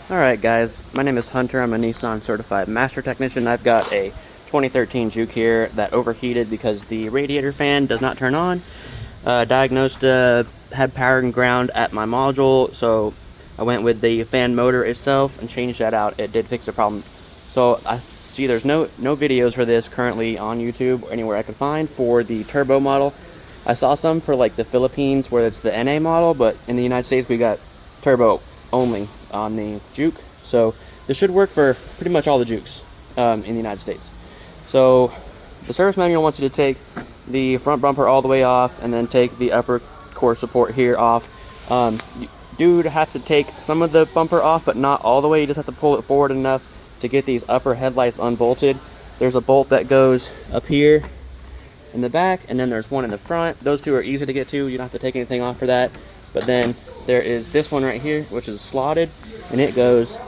Alright guys, my name is Hunter. I'm a Nissan certified master technician. I've got a 2013 Juke here that overheated because the radiator fan does not turn on. Diagnosed had power and ground at my module, so I went with the fan motor itself and changed that out. It did fix the problem. So I see there's no videos for this currently on YouTube or anywhere I can find for the turbo model. I saw some for like the Philippines where it's the NA model, but in the United States we got turbo only on the Juke. So this should work for pretty much all the Jukes in the United States. So the service manual wants you to take the front bumper all the way off and then take the upper core support here off. You do have to take some of the bumper off, but not all the way. You just have to pull it forward enough to get these upper headlights unbolted. There's a bolt that goes up here in the back, and then there's one in the front. Those two are easy to get to. You don't have to take anything off for that. But then there is this one right here, which is slotted, and it goes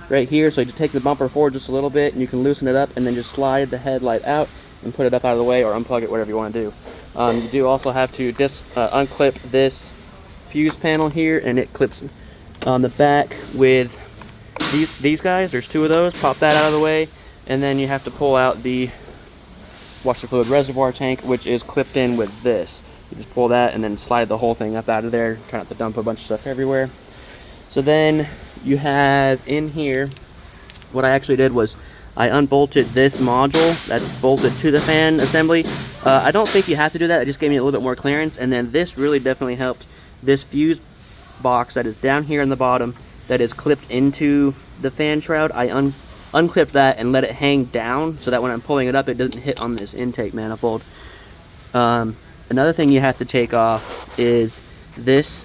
right here. So you just take the bumper forward just a little bit, and you can loosen it up, and then just slide the headlight out and put it up out of the way, or unplug it, whatever you want to do. You do also have to unclip this fuse panel here, and it clips on the back with these guys. There's two of those. Pop that out of the way, and then you have to pull out the washer fluid reservoir tank, which is clipped in with this. You just pull that and then slide the whole thing up out of there. Try not to dump a bunch of stuff everywhere. So then you have in here, what I actually did was I unbolted this module that's bolted to the fan assembly. I don't think you have to do that. It just gave me a little bit more clearance. And then this really definitely helped. This fuse box that is down here in the bottom that is clipped into the fan shroud, I unclipped that and let it hang down so that when I'm pulling it up, it doesn't hit on this intake manifold. Another thing you have to take off is this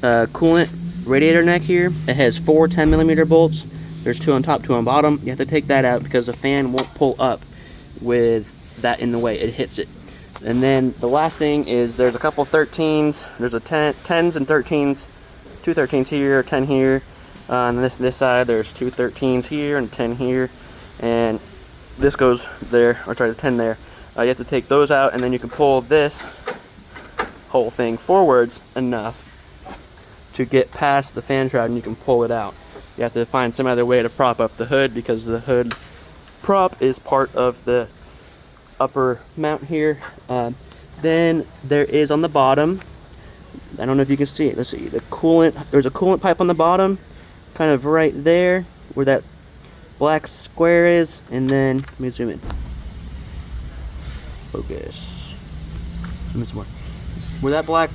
coolant radiator neck here. It has 4 10mm bolts. There's 2 on top, 2 on bottom. You have to take that out because the fan won't pull up with that in the way. It hits it. And then the last thing is there's a couple 13s. There's a 10s and 13s. 2 13s here, 10 here. On this side, there's 2 13s here and 10 here. And this goes there, or sorry, the 10 there. You have to take those out, and then you can pull this whole thing forwards enough to get past the fan shroud, and you can pull it out. You have to find some other way to prop up the hood, because the hood prop is part of the upper mount here. Then there is on the bottom, I don't know if you can see it, let's see, the coolant, there's a coolant pipe on the bottom, kind of right there, where that black square is, and then, let me zoom in. Focus. More. Where that black,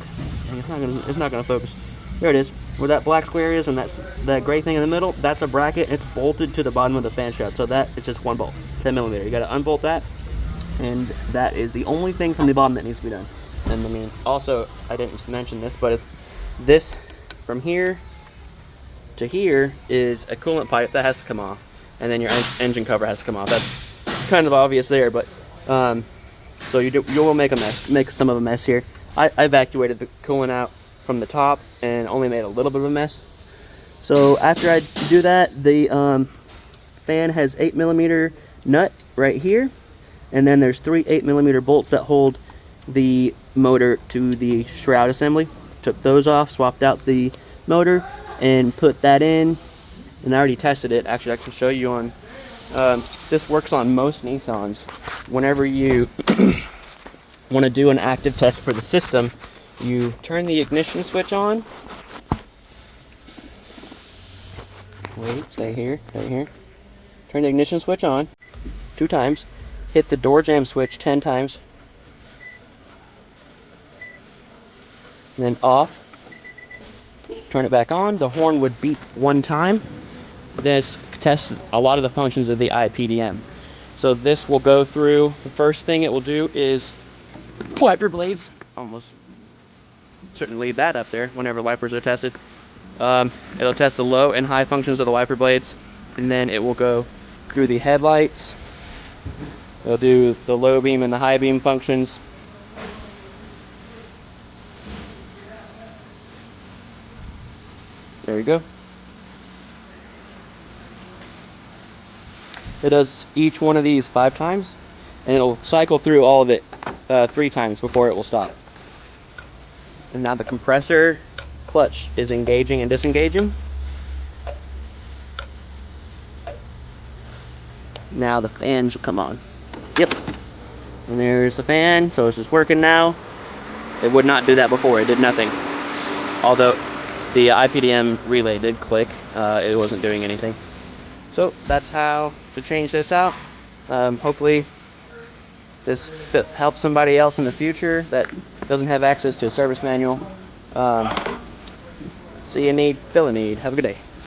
it's not gonna focus. There it is. Where that black square is, and that gray thing in the middle, that's a bracket. It's bolted to the bottom of the fan shroud. So that it's just one bolt, 10mm. You gotta unbolt that, and that is the only thing from the bottom that needs to be done. And I mean, also I didn't mention this, but this from here to here is a coolant pipe that has to come off, and then your engine cover has to come off. That's kind of obvious there, but so you will make a mess, make some of a mess here. I evacuated the coolant out from the top and only made a little bit of a mess. So after I do that, the fan has 8mm nut right here, and then there's 3 8mm bolts that hold the motor to the shroud assembly. Took those off, swapped out the motor, and put that in. And I already tested it. Actually, I can show you on. This works on most Nissans. Whenever you want to do an active test for the system, you turn the ignition switch on. Wait, stay here, stay here. Turn the ignition switch on 2 times. Hit the door jamb switch 10 times. And then off. Turn it back on. The horn would beep 1 time. This tests a lot of the functions of the IPDM. So this will go through, the first thing it will do is wiper blades. Almost certainly leave that up there whenever wipers are tested. It'll test the low and high functions of the wiper blades, and then it will go through the headlights. It'll do the low beam and the high beam functions. There you go. It does each one of these 5 times, and it'll cycle through all of it 3 times before it will stop. And now the compressor clutch is engaging and disengaging. Now the fan should come on. Yep. And there's the fan, so it's just working now. It would not do that before, it did nothing. Although the IPDM relay did click, it wasn't doing anything. So that's how to change this out. Hopefully this helps somebody else in the future that doesn't have access to a service manual. See a need, fill a need. Have a good day.